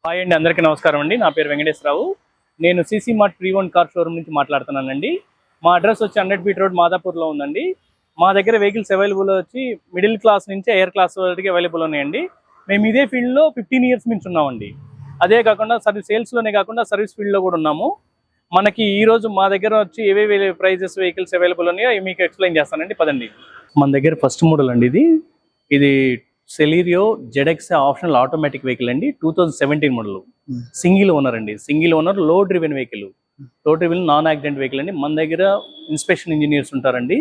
Hi అండి, అందరికీ నమస్కారం అండి. నా పేరు వెంకటేశ్వరరావు. నేను CC mart pre-owned car showroom నుంచి మాట్లాడుతున్నానండి. మా అడ్రస్ వచ్చి 100 ఫీట్ రోడ్ మాదాపూర్లో ఉందండి. మా దగ్గర వెహికల్స్ అవైలబుల్ వచ్చి మిడిల్ క్లాస్ నుంచి ఎయిర్ క్లాస్ వరకు అవైలబుల్ ఉన్నాయండి. మేము ఇదే ఫీల్డ్లో 15 ఇయర్స్ నుంచి ఉన్నామండి. అదే కాకుండా సేల్స్లోనే కాకుండా సర్వీస్ ఫీల్డ్లో కూడా ఉన్నాము. మనకి ఈరోజు మా దగ్గర వచ్చి ఏవేవి ప్రైజెస్ వెహికల్స్ అవైలబుల్ ఉన్నాయో అవి మీకు ఎక్స్ప్లెయిన్ చేస్తానండి. పదండి. మన దగ్గర ఫస్ట్ మోడల్ అండి. ఇది Celerio ZX optional automatic vehicle అండి. 2017 మోడల్, సింగిల్ ఓనర్ అండి. సింగిల్ ఓనర్, లో driven vehicle, non accident vehicle అండి. మన దగ్గర ఇన్స్పెక్షన్ ఇంజనీర్స్ ఉంటారండి.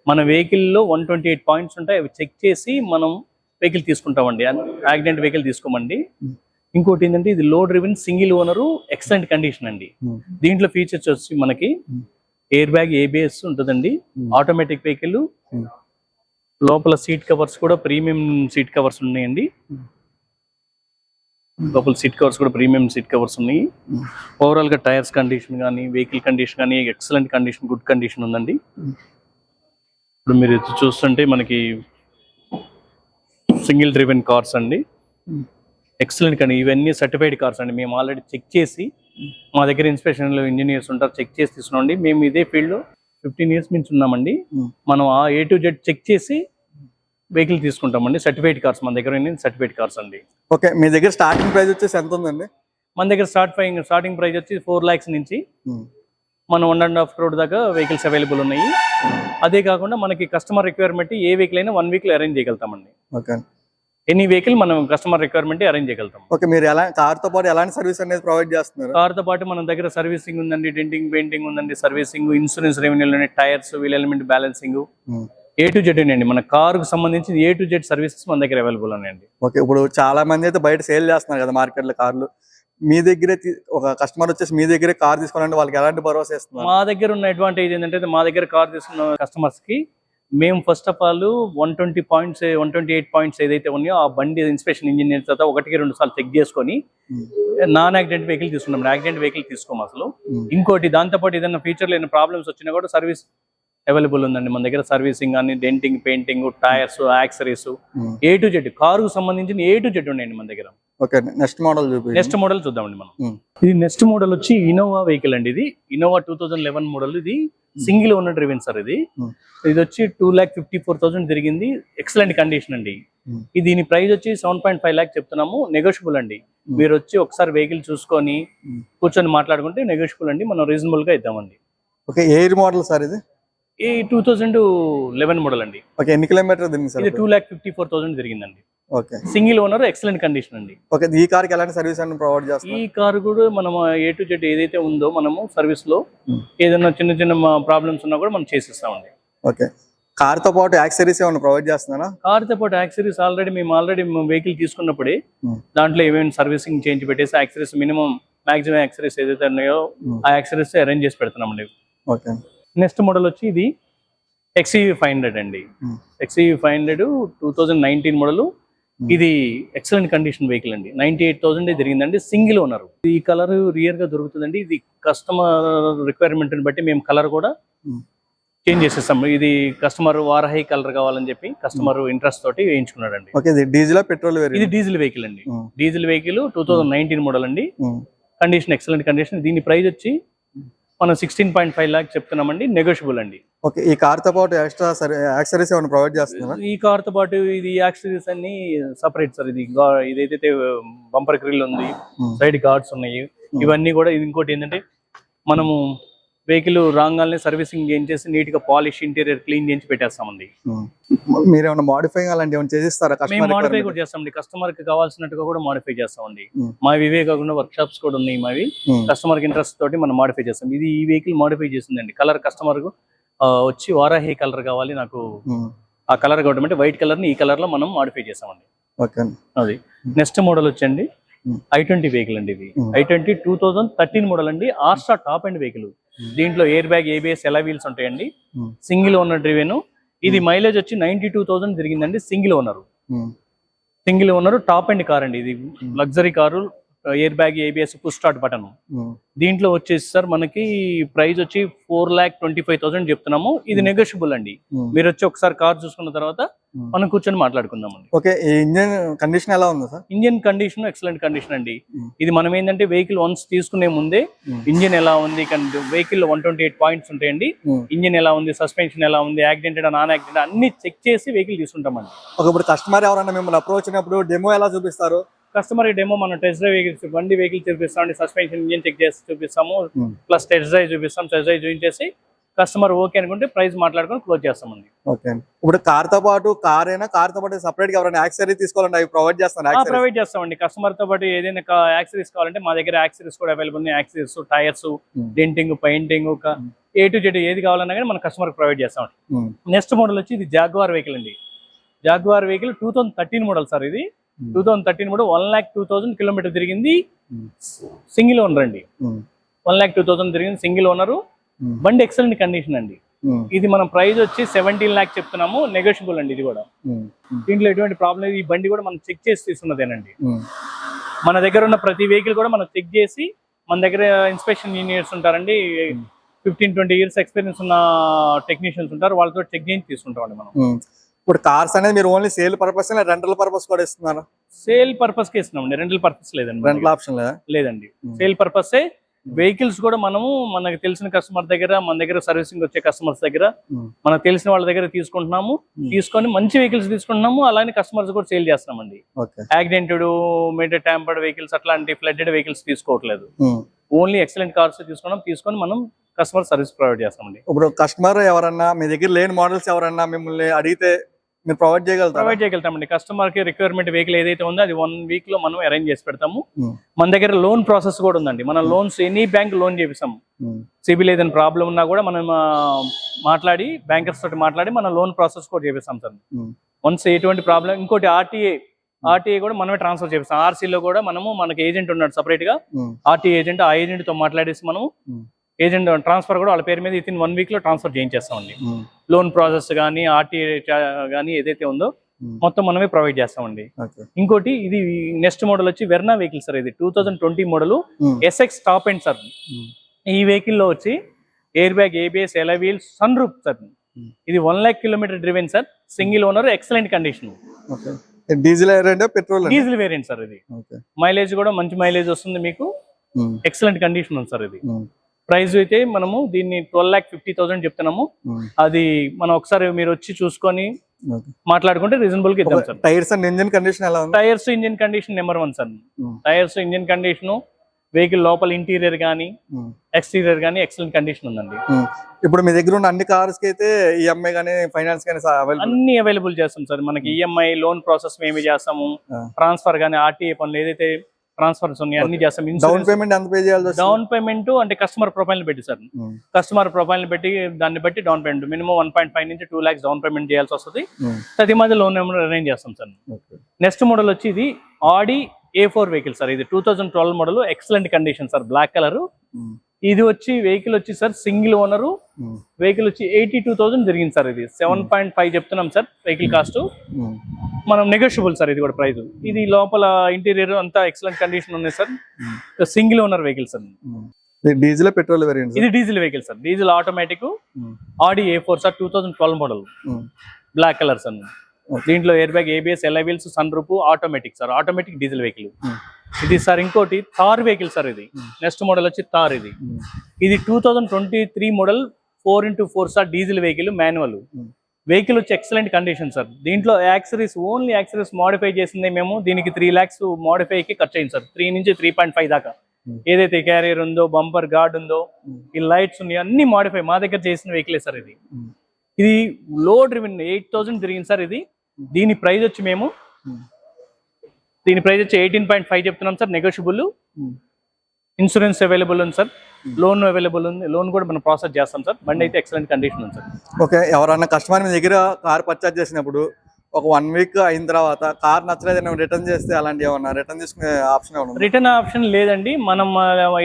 మన వెహికల్లో 128 పాయింట్స్ ఉంటాయి. అవి చెక్ చేసి మనం వెహికల్ తీసుకుంటామండి. యాక్సిడెంట్ వెహికల్ తీసుకోమండి. ఇంకోటి ఏంటంటే ఇది low driven single owner, excellent condition అండి. దీంట్లో ఫీచర్స్ వచ్చి మనకి ఎయిర్ బ్యాగ్, ఏబిఎస్ ఉంటుందండి. ఆటోమేటిక్ వెహికల్, లోపల సీట్ కవర్స్ కూడా ప్రీమియం సీట్ కవర్స్ ఉన్నాయండి. లోపల సీట్ కవర్స్ కూడా ప్రీమియం సీట్ కవర్స్ ఉన్నాయి. ఓవరాల్ గా టైర్స్ కండిషన్ కానీ, వెహికల్ కండిషన్ కానీ ఎక్సలెంట్ కండిషన్, గుడ్ కండిషన్ ఉందండి. ఇప్పుడు మీరు చూస్తుంటే మనకి సింగిల్ డ్రివెన్ కార్స్ అండి. ఎక్సలెంట్ కానీ ఇవన్నీ సర్టిఫైడ్ కార్స్ అండి. మేము ఆల్రెడీ చెక్ చేసి, మా దగ్గర ఇన్స్పెక్షన్ ఇంజనీర్స్ ఉంటారు, చెక్ చేసి తీసుకున్నాండి. మేము ఇదే ఫీల్డ్ 15 ఇయర్స్ నుంచి ఉన్నామండి. మనం ఆ A to Z చెక్ చేసి వెహికల్ తీసుకుంటామండి. సర్టిఫైడ్ కార్స్ మన దగ్గర సర్టిఫైడ్ కార్స్ అండి. ఓకే, మీ దగ్గర స్టార్టింగ్ ప్రైస్ వచ్చేసి ఎంత ఉందండి? మన దగ్గర స్టార్టింగ్ ప్రైస్ వచ్చి 4 lakhs నుంచి మనం 1.5 crore దాకా వెహికల్స్ అవైలబుల్ ఉన్నాయి. అదే కాకుండా మనకి కస్టమర్ రిక్వైర్మెంట్ ఏ వెహికల్ అయినా 1 week లో అరేంజ్ చేయగలుగుతామండి. ఓకే, ఎనీ వెహికల్ మనం కస్టమర్ రిక్వైర్మెంట్ అరేంజ్ చేయగలుగుతాం. ఓకే, మీరు కార్ తో పాటు ఎలాంటి సర్వీస్ అనేది ప్రొవైడ్ చేస్తున్నారు? కార్ తో పాటు మన దగ్గర సర్వీసింగ్ ఉందండి, డెంటింగ్, పెయింటింగ్ ఉందండి, సర్వీసింగ్, ఇన్సూరెన్స్ రెవెన్యూలు, tyres, wheel alignment balancing, A to Z అండి. మన కార్ కు సంబంధించి A to Z సర్వీసెస్ మన దగ్గర అవైలబుల్ ఉన్నాయండి. ఓకే, ఇప్పుడు చాలా మంది అయితే బయట సేల్ చేస్తున్నారు కదా మార్కెట్ లో కార్లు. మీ దగ్గరే ఒక కస్టమర్ వచ్చేసి మీ దగ్గరే కార్ తీసుకోవాలంటే వాళ్ళకి ఎలాంటి భరోసా ఇస్తున్నారు? మా దగ్గర ఉన్న అడ్వాంటేజ్ ఏంటంటే, మా దగ్గర కార్ తీసుకున్న కస్టమర్స్ కి మేము ఫస్ట్ ఆఫ్ ఆల్ 128 పాయింట్స్ ఏదైతే ఉన్నాయో ఆ బండి ఇన్స్పెక్షన్ ఇంజనీర్ తర్వాత 1-2 సార్లు చెక్ చేసుకొని నాన్ యాక్సిడెంట్ వెహికల్ తీసుకున్నాం. యాక్సిడెంట్ వెహికల్ తీసుకోము అసలు. ఇంకోటి దాంతోపాటు ఏదైనా ఫ్యూచర్లో ఏదైనా ప్రాబ్లమ్స్ వచ్చినా కూడా సర్వీస్ అవైలబుల్ ఉందండి మన దగ్గర. సర్వీసింగ్ కానీ, denting, painting, tyres, accessories, A to Z కారుకు సంబంధించిన A to Z ఉన్నాయండి మన దగ్గర. ఓకే, నెక్స్ట్ మోడల్ చూద్దామండి మనం. ఇది నెక్స్ట్ మోడల్ వచ్చి ఇన్నోవా వెహికల్ అండి. ఇది ఇన్నోవా 2011 మోడల్. ఇది సింగిల్ ఓనర్ డ్రివెన్ సార్. ఇది వచ్చి 2,54,000 తిరిగింది. ఎక్సలెంట్ కండిషన్ అండి. దీని ప్రైస్ వచ్చి 7.5 lakhs చెప్తున్నాము. నెగోషియబుల్ అండి. మీరు వచ్చి ఒకసారి వెహికల్ చూసుకొని కూర్చొని మాట్లాడుకుంటే నెగోషియబుల్ అండి. మనం రీజనబుల్ గా ఇద్దామండి. ఓకే, ఎయిర్ మోడల్ సార్ ఇది? ఈ 2011 మోడల్ అండి. ఓకే, ఎన్ని కిలోమీటర్ తిరిగింది సార్? ఇది 2,54,000 తిరిగిందండి. Okay, single owner, excellent condition అండి. ఓకే, ఈ కార్ కి ఎలాంటి సర్వీస్ అని ప్రొవైడ్ చేస్తారు? ఈ కార్ కూడా మనం A to Z ఏదైతే ఉందో మనము సర్వీస్ లో ఏదైనా చిన్న ప్రాబ్లమ్స్ ఉన్నా కూడా మనం చేసిస్తామండి. ఓకే, కార్ తో పాటు యాక్సరీస్ ఏమైనా ప్రొవైడ్ చేస్తున్నారా? కార్ తో పాటు యాక్సరీస్ ఆల్రెడీ వెహికల్ తీసుకున్నప్పుడే దాంట్లో ఏమైనా సర్వీసింగ్ చేంజ్ పెట్టేసి యాక్సరీస్ మాక్సిమం యాక్సరీస్ ఏదైతే ఉన్నాయో ఆ యాక్సరీస్ అరేంజ్ చేసి పెడుతున్నామండి. ఓకే, నెక్స్ట్ మోడల్ వచ్చి ఇది XUV 500 అండి. XUV 500 2019 model. ఇది ఎక్సలెంట్ కండిషన్ వెహికల్ అండి. 98,000 తిరిగిందండి. Single owner. ఈ కలర్ రియర్ గా దొరుకుతుందండి. ఇది కస్టమర్ రిక్వైర్మెంట్ బట్టి మేము కలర్ కూడా చేంజ్ చేసేస్తాం. ఇది కస్టమర్ వారాహి కలర్ కావాలని చెప్పి కస్టమర్ ఇంట్రెస్ట్ తోటి వేయించుకున్నాడండి. ఓకే, ఇది డీజిల్ పెట్రోల్? ఇది డీజిల్ వెహికల్ అండి. డీజిల్ వెహికల్ 2019 మోడల్ అండి. Condition excellent condition. దీని ప్రైస్ వచ్చి మనం 16.5 lakhs చెప్తున్నామండి. నెగోషియబుల్ అండి. ఓకే, ఈ కార్ తో పాటు ఎక్స్ట్రా యాక్సరీస్ ఏమైనా ప్రొవైడ్ చేస్తున్నారా? ఈ కార్ తో పాటు ఇది యాక్సరీస్ అన్ని సపరేట్ సార్. ఇదైతే బంపర్ గ్రిల్ ఉంది, సైడ్ గార్డ్స్ ఉన్నాయి, ఇవన్నీ కూడా. ఇది ఇంకోటి ఏంటంటే మనము వెహికల్ రాగానే సర్వీసింగ్ చేసి నీట్ గా పాలిష్, ఇంటీరియర్ క్లీన్ చేసి పెట్టేస్తామండి. మీరు ఏమైనా మాడిఫై అలాంటి ఏమైనా చేసిస్తారా? మేము మాడిఫై కూడా చేస్తామండి. కస్టమర్ కి కావాల్సినట్టుగా కూడా మాడిఫై చేస్తామండి. ఇవే కాకుండా వర్క్ షాప్స్ కూడా ఉన్నాయి మావి. కస్టమర్ కి ఇంట్రెస్ట్ తోటి మనం మాడిఫై చేస్తాం. ఇది ఈ వెహికల్ మాడిఫై చేసిందండి. కలర్ కస్టమర్ కు వచ్చి వారాహి కలర్ కావాలి నాకు, ఆ కలర్ గవర్నమెంట్ వైట్ కలర్ ని ఈ కలర్ లో మనం మాడిఫై చేసామండి. అది నెక్స్ట్ మోడల్ వచ్చండి i20 వెహికల్ అండి. ఇది i20 2013 మోడల్ అండి. ఆర్స్టా టాప్ అండ్ వెహికల్. దీంట్లో air bag, ABS, alloy wheels ఉంటాయండి. Single owner driven. ఇది మైలేజ్ వచ్చి 92,000 తిరిగిందండి. Single owner top end car అండి. ఇది luxury car. Air bag, ABS, push start button. దీంట్లో వచ్చేసి సార్ మనకి ప్రైస్ వచ్చి 4,25,000 చెప్తున్నాము. ఇది నెగోషియబుల్ అండి. మీరు వచ్చి ఒకసారి కార్ చూసుకున్న తర్వాత మనం కూర్చొని మాట్లాడుకుందామండి. ఓకే, ఈ ఇంజన్ కండిషన్ ఎలా ఉంది sir? Engine condition excellent condition అండి. ఇది మనం ఏంటంటే వెహికల్ వన్స్ తీసుకునే ముందే ఇంజిన్ ఎలా ఉంది, వెహికల్ 128 పాయింట్స్ ఉంటాయండి. ఇంజిన్ ఎలా ఉంది, సస్పెన్షన్ ఎలా ఉంది, యాక్సిడెంటెడ్ నాన్ యాక్సిడెంట్ అన్ని చెక్ చేసి వెహికల్ తీసుకుంటామండి. ఒక ఇప్పుడు కస్టమర్ ఎవరైనా మిమ్మల్ని అప్రోచ్ అయినప్పుడు డెమో ఎలా చూపిస్తారు? కస్టమర్ డెమో మనం టెస్ట్ డ్రైవ్ వెహికల్స్ బండి వెహికల్ చూపిస్తామండి. సస్పెన్షన్ ఇంజిన్ చెక్ చేసి చూపిస్తాము, ప్లస్ టెస్ట్ డ్రైవ్ చూపిస్తాం. టెస్ట్ డ్రైవ్ చూపించేసి కస్టమర్ ఓకే అనుకుంటే ప్రైస్ మాట్లాడుకొని క్లోజ్ చేస్తామండి. ఓకే, ఇప్పుడు కార్ తో పాటు సపరేట్ గా ఎవరైనా యాక్సెసరీ తీసుకోవాలంటే అవి ప్రొవైడ్ చేస్తాను? ప్రొవైడ్ చేస్తామండి. కస్టమర్ తో పాటు ఏదైనా యాక్సెసరీస్ కావాలంటే మా దగ్గర యాక్సెసరీస్ కూడా అవైలబుల్ ఉన్నాయి. Accessories, tyres, denting, painting, A to Z ఏది కావాలన్నా కానీ మన కస్టమర్ ప్రొవైడ్ చేస్తామండి. నెక్స్ట్ మోడల్ వచ్చి ఇది జాగ్వార్ వెహికల్ అండి. Jaguar vehicle 2013 model sir. ఇది 2013 మోడల్ 1,02,000 కిలోమీటర్ తిరిగింది. సింగిల్ ఓనర్ అండి. 1,02,000 తిరిగింది, సింగిల్ ఓనర్. బండి ఎక్సలెంట్ కండిషన్ అండి. ఇది మనం ప్రైస్ వచ్చి 17 lakhs చెప్తున్నాము. నెగోషియబుల్ అండి ఇది కూడా. దీంట్లో ఎటువంటి ప్రాబ్లం లేదు. ఈ బండి కూడా మనం చెక్ చేసి తీసుకున్నదేనండి. మన దగ్గర ఉన్న ప్రతి వెహికల్ కూడా మనం చెక్ చేసి, మన దగ్గర ఇన్స్పెక్షన్ ఇంజనీర్స్ ఉంటారండి. 15-20 years ఎక్స్పీరియన్స్ ఉన్న టెక్నీషియన్స్ ఉంటారు. వాళ్ళతో చెక్ చేసి తీసుకుంటామండి మనం. ఇప్పుడు కార్స్ అనేది మీరు only sale purpose rental purpose కూడా ఇస్తున్నారు? సేల్ పర్పస్ కి ఇస్తున్నామండి, రెంటల్ పర్పస్ లేదండి. రెంటల్ ఆప్షన్ లేదండి, సేల్ పర్పసే. వెహికల్స్ కూడా మనము మనకు తెలిసిన కస్టమర్ దగ్గర, మన దగ్గర సర్వీసింగ్ వచ్చే కస్టమర్స్ దగ్గర, మనకు తెలిసిన వాళ్ళ దగ్గర తీసుకుంటున్నాము. తీసుకొని మంచి వెహికల్స్ తీసుకుంటున్నాము. అలానే కస్టమర్స్ కూడా సేల్ చేస్తున్నామండి. యాక్సిడెంటెడ్, మేటర్ ట్యాంపర్డ్ వెహికల్స్, అట్లాంటి ఫ్లడ్డెడ్ వెహికల్స్ తీసుకోవట్లేదు. ఓన్లీ ఎక్సలెంట్ కార్స్ తీసుకొని మనం కస్టమర్ సర్వీస్ ప్రొవైడ్ చేస్తామండి. ఇప్పుడు కస్టమర్ ఎవరన్నా మీ దగ్గర లేని మోడల్స్ ఎవరన్నా మిమ్మల్ని అడిగితే మీరు ప్రొవైడ్ చేయగలుగుతామండి. కస్టమర్ కి రిక్వైర్మెంట్ వెహికల్ ఏదైతే ఉందో అది 1 week లో మనం అరేంజ్ చేసి పెడతాము. మన దగ్గర లోన్ ప్రాసెస్ కూడా ఉందండి. మన లోన్స్ ఎనీ బ్యాంక్ లోన్ చేపిస్తాము. సిబిల్ ఏదైనా ప్రాబ్లం ఉన్నా కూడా మనం మాట్లాడి బ్యాంకర్స్ తోటి మాట్లాడి మన లోన్ ప్రాసెస్ కూడా చేపిస్తాం సార్. వన్స్ ఎటువంటి ప్రాబ్లం. ఇంకోటి ఆర్టీఏ కూడా మనమే ట్రాన్స్ఫర్ చేపిస్తాం. ఆర్సీలో కూడా మనకి ఏజెంట్ ఉన్నాడు సపరేట్ గా, ఆర్టీఏ ఏజెంట్. ఆ ఏజెంట్ తో మాట్లాడేసి మనం ఏజెంట్ ట్రాన్స్ఫర్ కూడా వాళ్ళ పేరు మీద వితిన్ 1 week లో ట్రాన్స్ఫర్ చేయించేస్తామండి. లోన్ ప్రాసెస్ కానీ, ఆర్టీఏ కానీ ఏదైతే ఉందో మొత్తం మనమే ప్రొవైడ్ చేస్తామండి. ఇంకోటి ఇది నెక్స్ట్ మోడల్ వచ్చి వెర్నా వెహికల్ సార్. ఇది 2020 model SX top end sir. ఈ వెహికల్ లో వచ్చి air bag, ABS, alloy wheels, sun roof sir. ఇది 1 lakh kilometer driven sir. Single owner, excellent condition. Diesel petrol? Diesel variant sir. ఇది mileage కూడా మంచి mileage వస్తుంది మీకు. ఎక్సలెంట్ కండిషన్ ఉంది సార్. ఇది ప్రైస్ అయితే మనము దీన్ని 12,50,000 చెప్తున్నాము. అది మనం ఒకసారి మీరు వచ్చి చూసుకొని మాట్లాడుకుంటే రీజనబుల్ గా ఇద్దాం sir. Tyres and engine condition ఎలా ఉంది? Tyres, engine condition number 1 sir. Tyres, engine condition, vehicle లోపల ఇంటీరియర్ గానీ, ఎక్స్టీరియర్ గానీ ఎక్సలెంట్ కండిషన్ ఉందండి. ఇప్పుడు మీ దగ్గర ఉన్న అన్ని కార్స్ కి అయితే ఈఎంఐ గానీ, ఫైనాన్స్ గానీ అన్ని అవైలబుల్ చేస్తాం సార్. మనకి ఈఎంఐ, లోన్ ప్రాసెస్ మేమే చేస్తాము. ట్రాన్స్ఫర్ గానీ, ఆర్టీఏ పనులు ఏదైతే ట్రాన్స్ఫర్స్ ఉన్నాయి అన్ని చేస్తాం. డౌన్ పేమెంట్ ఎంత పే చేయాలి? డౌన్ పేమెంట్ అంటే కస్టమర్ ప్రొఫైల్ పెట్టి సార్. కస్టమర్ ప్రొఫైల్ పెట్టి దాన్ని బట్టి డౌన్ పేమెంట్ మినిమం 1.5 నుంచి 2 lakhs డౌన్ పేమెంట్ చేయాల్సి వస్తుంది. ప్రతి మధ్య లోన్ అరేంజ్ చేస్తాం సార్. నెక్స్ట్ మోడల్ వచ్చి ఇది ఆడి A4 వెహికల్ సార్. ఇది 2012 model, excellent condition sir, black colour. ఇది వచ్చి వెహికల్ వచ్చి సార్ సింగిల్ ఓనరు. వెహికల్ వచ్చి 82,000 జరిగింది సార్. ఇది 7.5 చెప్తున్నాం సార్ వెహికల్ కాస్ట్. మనం నెగోషియబుల్ సార్. ఇది కూడా ప్రైస్. ఇది లోపల ఇంటీరియర్ అంతా ఎక్సలెంట్ కండిషన్ ఉంది sir. Single owner vehicle sir. Diesel, petrol variant? ఇది diesel vehicle sir. Diesel automatic Audi A4 sir. 2012 model, black colour sir. దీంట్లో air bag, ABS, alloy wheels, sun roof, automatic sir. Automatic diesel vehicle ఇది sir. ఇంకోటి Thar vehicle sir. ఇది next model వచ్చి థార్. ఇది 2023 model 4x4 sir. Diesel vehicle, manual vehicle వచ్చి excellent condition sir. దీంట్లో accessories, only accessories modify చేసింది మేము. దీనికి 3 lakhs మోడిఫైకి ఖర్చు అయింది సార్. 3 నుంచి 3.5 దాకా. ఏదైతే క్యారియర్ ఉందో, బంపర్ గార్డ్ ఉందో, ఈ లైట్స్ ఉన్నాయి, అన్ని మోడిఫై మా దగ్గర చేసిన వెహికలే సార్. ఇది లో డ్రివెన్ 8,000 తిరిగింది సార్. ఇది దీని ప్రైస్ వచ్చి 18.5 చెప్తున్నాం సార్. నెగోషియబుల్. ఇన్సూరెన్స్ అవైలబుల్ ఉంది సార్. లోన్ అవైలబుల్ ఉంది. లోన్ కూడా మనం ప్రాసెస్ చేస్తాం సార్. బండి అయితే ఎక్సలెంట్ కండిషన్ ఉంది సార్. ఓకే, ఎవరన్నా కస్టమర్ మీ దగ్గర కార్ పర్చేజ్ చేసినప్పుడు ఒక 1 week అయిన తర్వాత కార్ నచ్చలేదని రిటర్న్ చేస్తే అలాంటి ఏమన్నా రిటర్న్ తీసుకునే ఆప్షన్ ఏమన్నా? రిటర్న్ ఆప్షన్ లేదండి. మనం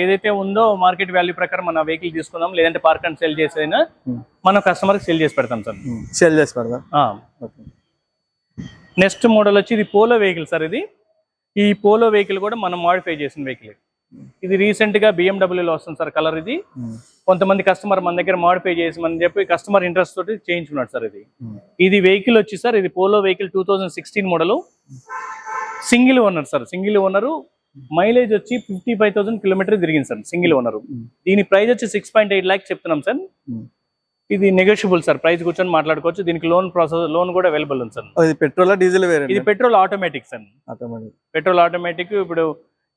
ఏదైతే ఉందో మార్కెట్ వాల్యూ ప్రకారం మన వెహికల్ తీసుకుందాం. లేదంటే పార్క్ అండ్ సెల్ చేసేదైనా మనం కస్టమర్ కి సెల్ చేసి పెడతాం సార్. సెల్ చేసి పెడతాం. నెక్స్ట్ మోడల్ వచ్చి ఇది పోలో వెహికల్ సార్. ఇది ఈ పోలో వెహికల్ కూడా మనం మోడిఫై చేసిన వెహికల్. ఇది రీసెంట్ గా BMW లో వస్తుంది సార్ కలర్ ఇది. కొంతమంది కస్టమర్ మన దగ్గర మాడిఫై చేసి మన చెప్పి కస్టమర్ ఇంట్రెస్ట్ తోటి చేయించుకున్నాడు సార్ ఇది. ఇది వెహికల్ వచ్చి సార్ ఇది polo vehicle 2016 model, single owner sir. Single owner, mileage వచ్చి 55,000 కిలోమీటర్ తిరిగింది సార్ సింగిల్ ఓనర్. దీని ప్రైస్ వచ్చి 6.8 lakhs చెప్తున్నాం సార్. ఇది నెగోషియబుల్ సార్, ప్రైస్ కూర్చొని మాట్లాడుకోవచ్చు. దీనికి లోన్ కూడా అవైలబుల్ ఉంది సార్. ఇది పెట్రోల్ డీజిల్ వేరియంట్? ఇది petrol automatic sir. Petrol automatic. ఇప్పుడు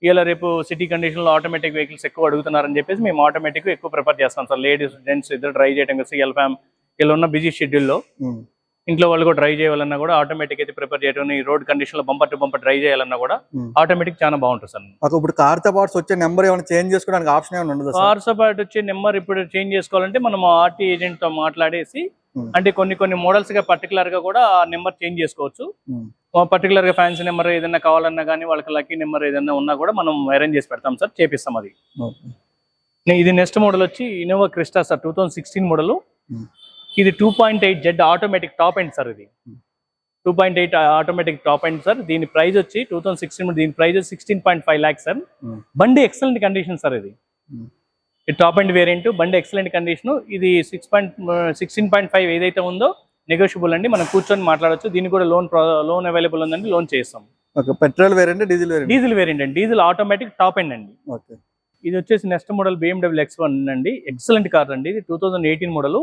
ఇలా రేపు సిటీ కండిషన్ లో ఆటోమేటిక్ వెహికల్స్ ఎక్కువ అడుగుతున్నారని చెప్పేసి మేము ఆటోమేటిక్ ఎక్కువ ప్రిఫర్ చేస్తాం సార్. లేడీస్ జెంట్స్ ఇద్దరు డ్రైవ్ చేయడం కోసం ఇలా ఉన్న బిజీ షెడ్యూల్లో ఇంట్లో వాళ్ళు కూడా డ్రైవ్ చేయాలన్నా కూడా ఆటోమేటిక్ అయితే ప్రిపేర్ చేయడం, ఈ రోడ్ కండిషన్ లో బంపర్ టు బంపర్ డ్రైవ్ చేయాలన్నా కూడా ఆటోమేటిక్ చాలా బాగుంటుంది సార్. ఇప్పుడు కార్ తో పాటు వచ్చే నెంబర్ ఏమైనా చేంజ్ చేసుకోవడానికి ఆప్షన్ ఏమైనా ఉండదు? కార్ తో పాటు వచ్చే నెంబర్ ఇప్పుడు చేంజ్ చేసుకోవాలంటే మనం ఆర్టీ ఏజెంట్ తో మాట్లాడేసి, అంటే కొన్ని మోడల్స్ గా పర్టికులర్ గా కూడా ఆ నెంబర్ చేంజ్ చేసుకోవచ్చు. పర్టికులర్ గా ఫ్యాన్సీ నెంబర్ ఏదైనా కావాలన్నా కానీ వాళ్ళకి లక్కీ నెంబర్ ఏదైనా ఉన్నా కూడా మనం అరేంజ్ చేసి పెడతాం సార్, చేపిస్తాం అది. ఇది నెక్స్ట్ మోడల్ వచ్చి ఇన్నోవా క్రిస్టా సార్, 2016 మోడల్. ఇది 2.8Z automatic top end sir. ఇది 2.8 ఆటోమేటిక్ టాప్ ఎండ్ సార్. దీని ప్రైస్ వచ్చి 2016, దీని ప్రైస్ 16.5 lakhs సార్. బండి ఎక్సలెంట్ కండిషన్ సార్. ఇది టాప్ ఎండ్ వేరియంట్, బండి ఎక్సలెంట్ కండిషన్. ఇది 16.5 ఏదైతే ఉందో నెగోషియబుల్ అండి, మనం కూర్చొని మాట్లాడొచ్చు. దీనికి కూడా లోన్ అవైలబుల్ ఉందండి, లోన్ చేస్తాం. Petrol variant, diesel variant? Diesel variant అండి, డీజిల్ ఆటోమేటిక్ టాప్ ఎండ్ అండి. ఇది వచ్చేసి నెక్స్ట్ మోడల్ BMW X1 అండి, ఎక్సలెంట్ కార్ అండి. ఇది 2018 మోడల్.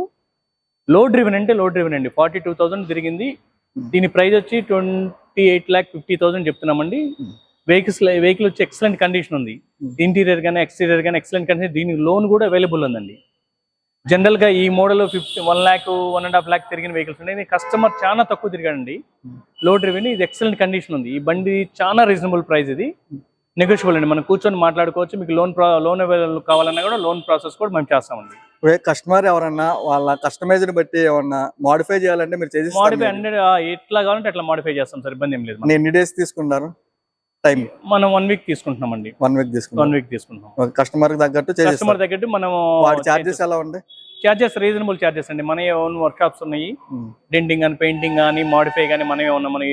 లో డ్రివెన్ అండి, 42,000 తిరిగింది. దీని ప్రైస్ వచ్చి 28,50,000 చెప్తున్నామండి. వెహికల్ వచ్చి ఎక్సలెంట్ కండిషన్ ఉంది. ఇంటీరియర్ కానీ ఎక్స్టీరియర్ కానీ ఎక్సలెంట్ కండిషన్. దీనికి లోన్ కూడా అవైలబుల్ ఉందండి. జనరల్ గా ఈ మోడల్ 1 lakh 1.5 lakh తిరిగిన వెహికల్స్ ఉన్నాయి. కస్టమర్ చాలా తక్కువ తిరిగాడండి, లో డ్రివెన్. ఇది ఎక్సలెంట్ కండిషన్ ఉంది. ఈ బండి చాలా రీజనబుల్ ప్రైస్, ఇది నెగోషియబుల్ అండి, మనం కూర్చొని మాట్లాడుకోవచ్చు. మీకు లోన్ అవైలబుల్ కావాలన్నా కూడా లోన్ ప్రాసెస్ కూడా మేము చేస్తామండి. కస్టమర్ ఎవరన్నా వాళ్ళ కస్టమైజ్డ్ బట్టి ఏమన్నా మాడిఫై చేయాలంటే మీరు చేసి మాడిఫై ఎట్లా కావాలంటే అట్లా మాడిఫై చేస్తాం సార్, ఇబ్బంది ఏం లేదు. ఎన్ని డేస్ తీసుకుంటారు టైం? మనం 1 week తీసుకుంటున్నామండి. 1 week తీసుకుంటాం. కస్టమర్ తగ్గట్టు మనం చార్జెస్ ఎలా ఉంటాయి? చార్జెస్ రీజనబుల్ చార్జెస్ అండి. మన ఓన్ వర్క్ షాప్స్ ఉన్నాయి, డెంటింగ్ కానీ పెయింటింగ్ కానీ మాడిఫై కానీ మనమే ఉన్నాం. మన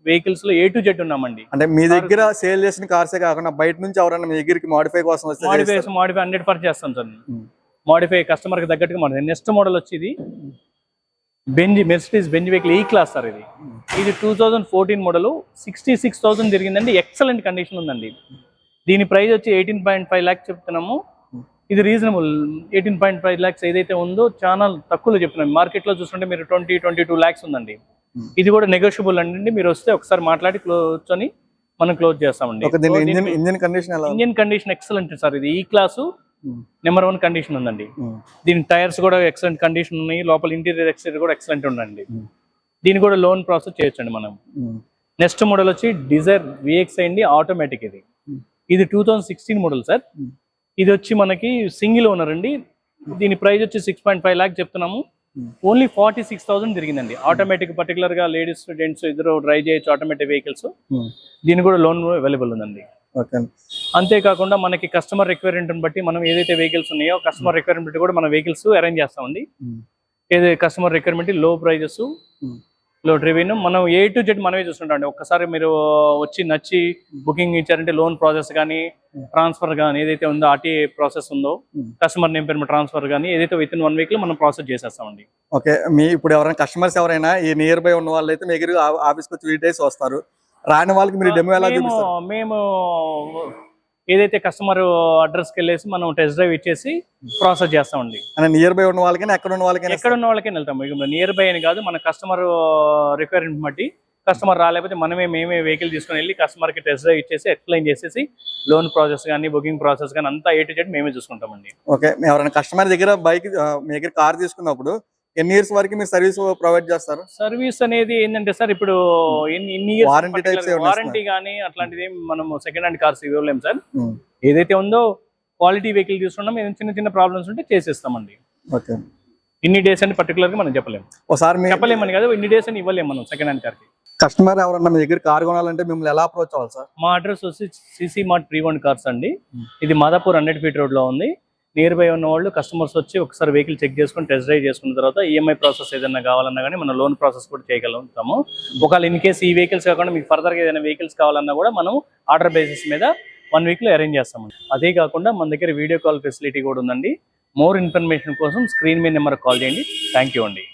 వెహికల్స్ లో A to Z ఉన్నామండి. అంటే మీ దగ్గర సేల్ చేసిన కార్సే కాకుండా బయట నుంచి ఎవరైనా మీ దగ్గరికి మాడిఫై కోసం వస్తే మాడిఫై 100% చేస్తాం సార్. మాడిఫై కస్టమర్ కి తగ్గట్టుగా మనం. నెక్స్ట్ మోడల్ వచ్చి ఇది Mercedes Benz vehicle E class sir. ఇది 2014 మోడల్, 66,000 తిరిగిందండి, ఎక్సలెంట్ కండిషన్ ఉందండి. దీని ప్రైస్ వచ్చి 18.5 lakhs చెప్తున్నాము. ఇది రీజనబుల్ 18.5 lakhs ఏదైతే ఉందో చాలా తక్కువలో చెప్తున్నాం. మార్కెట్ లో చూస్తుంటే మీరు 22 lakhs ఉందండి. ఇది కూడా నెగోషియబుల్ అండి, మీరు వస్తే ఒకసారి మాట్లాడి కూర్చొని మనం క్లోజ్ చేస్తామండి. Engine condition excellent sir. ఇది E క్లాస్ నెంబర్ 1 కండిషన్ ఉందండి. దీని టైర్స్ కూడా ఎక్సలెంట్ కండిషన్ ఉన్నాయి, లోపల ఇంటీరియర్ ఎక్స్టీరియర్ కూడా ఎక్సలెంట్ ఉందండి. దీని కూడా లోన్ ప్రాసెస్ చేయొచ్చండి మనం. నెక్స్ట్ మోడల్ వచ్చి డిజైర్ VXi అండి, ఆటోమేటిక్. ఇది 2016 మోడల్ సార్. ఇది వచ్చి మనకి సింగిల్ ఓనర్ అండి. దీని ప్రైస్ వచ్చి 6.5 lakhs చెప్తున్నాము. ఓన్లీ 46,000 తిరిగిందండి. ఆటోమేటిక్, పర్టికులర్ గా లేడీస్ జెంట్స్ ఇద్దరు డ్రైవ్ చేయొచ్చు ఆటోమేటిక్ వెహికల్స్. దీని కూడా లోన్ అవైలబుల్ ఉందండి. అంతేకాకుండా మనకి కస్టమర్ రిక్వైర్మెంట్ బట్టి మనం ఏదైతే వెహికల్స్ ఉన్నాయో కస్టమర్ రిక్వైర్మెంట్ బట్టి కూడా మన వెహికల్స్ అరేంజ్ చేస్తామండి. ఏదైతే కస్టమర్ రిక్వైర్మెంట్, లో ప్రైజెస్, లో రెవెన్యూ, మనం A to Z మనమే చూస్తుంటాం. ఒక్కసారి మీరు వచ్చి నచ్చి బుకింగ్ ఇచ్చారంటే లోన్ ప్రాసెస్ కానీ ట్రాన్స్ఫర్ కానీ ఏదైతే ఉందో RTA ప్రాసెస్ ఉందో, కస్టమర్ నేమ్ పేరు ట్రాన్స్ఫర్ కానీ ఏదైతే విత్ ఇన్ 1 week లో మనం ప్రాసెస్ చేసేస్తామండి. ఓకే, మీ ఇప్పుడు ఎవరైనా కస్టమర్స్ ఎవరైనా ఈ నియర్ బై ఉన్న వాళ్ళు అయితే మీ దగ్గర ఆఫీస్కి వచ్చి 3 days వస్తారు. రాని వాళ్ళకి మీరు డెమో ఎలా చూపిస్తారు? మేము ఏదైతే కస్టమర్ అడ్రస్కి వెళ్ళేసి మనం టెస్ట్ డ్రైవ్ ఇచ్చేసి ప్రాసెస్ చేస్తామండి. నియర్ బై ఉన్న వాళ్ళకైనా ఎక్కడ ఉన్న వాళ్ళకైనా వెళ్తాము. నియర్ బై అని కాదు, మన కస్టమర్ రిక్వైర్మెంట్ బట్టి. కస్టమర్ రాలేకపోతే మేమే వెహికల్ తీసుకుని వెళ్ళి కస్టమర్ కి టెస్ట్ డ్రైవ్ ఇచ్చేసి ఎక్స్ప్లెయిన్ చేసేసి లోన్ ప్రాసెస్ కానీ బుకింగ్ ప్రాసెస్ కానీ అంతా A to Z మేమే చూసుకుంటామండి. ఓకే, ఎవరైనా కస్టమర్ దగ్గర బైక్ మీ దగ్గర కార్ తీసుకున్నప్పుడు ఎన్ని ఇయర్స్ వరకు మీరు సర్వీస్ ప్రొవైడ్ చేస్తారు? సర్వీస్ అనేది ఏంటంటే సార్, ఇప్పుడు వారంటీ కానీ అట్లాంటిది మనం సెకండ్ హ్యాండ్ కార్స్ ఇవ్వలేము సార్. ఏదైతే ఉందో క్వాలిటీ వెహికల్ తీసుకున్నాం, చిన్న చిన్న ప్రాబ్లమ్స్ ఉంటే చేసేస్తామండి. ఓకే, ఇన్ని డేస్ అని పర్టికులర్ గా మనం చెప్పలేము. చెప్పలేమని కాదు, ఇన్ని డేస్ అని ఇవ్వలేము మనం సెకండ్ హ్యాండ్ కార్ కి. కస్టమర్ ఎవరన్నా మీ దగ్గర కార్ కొనాలంటే మిమ్మల్ని ఎలా అప్రోచ్ అవ్వాలి సార్? మా అడ్రస్ వచ్చి CC Mart Pre-owned కార్స్ అండి. ఇది మాదాపూర్ 100 feet రోడ్ లో ఉంది. నియర్ బై ఉన్న వాళ్ళు కస్టమర్స్ వచ్చి ఒకసారి వెహికల్ చెక్ చేసుకుని టెస్ట్ డ్రైవ్ చేసుకున్న తర్వాత EMI ప్రాసెస్ ఏదైనా కావాలన్నా కానీ మనం లోన్ ప్రాసెస్ కూడా చేయగలుగుతాము. ఒకవేళ ఇన్ కేసు ఈ వెహికల్స్ కాకుండా మీకు ఫర్దర్గా ఏదైనా వెహికల్స్ కావాలన్నా కూడా మనం ఆర్డర్ బేసిస్ మీద 1 వీక్లో అరేంజ్ చేస్తామండి. అదే కాకుండా మన దగ్గర వీడియో కాల్ ఫెసిలిటీ కూడా ఉందండి. మోర్ ఇన్ఫర్మేషన్ కోసం స్క్రీన్ మీద నెంబర్ కాల్ చేయండి. థ్యాంక్ యూ అండి.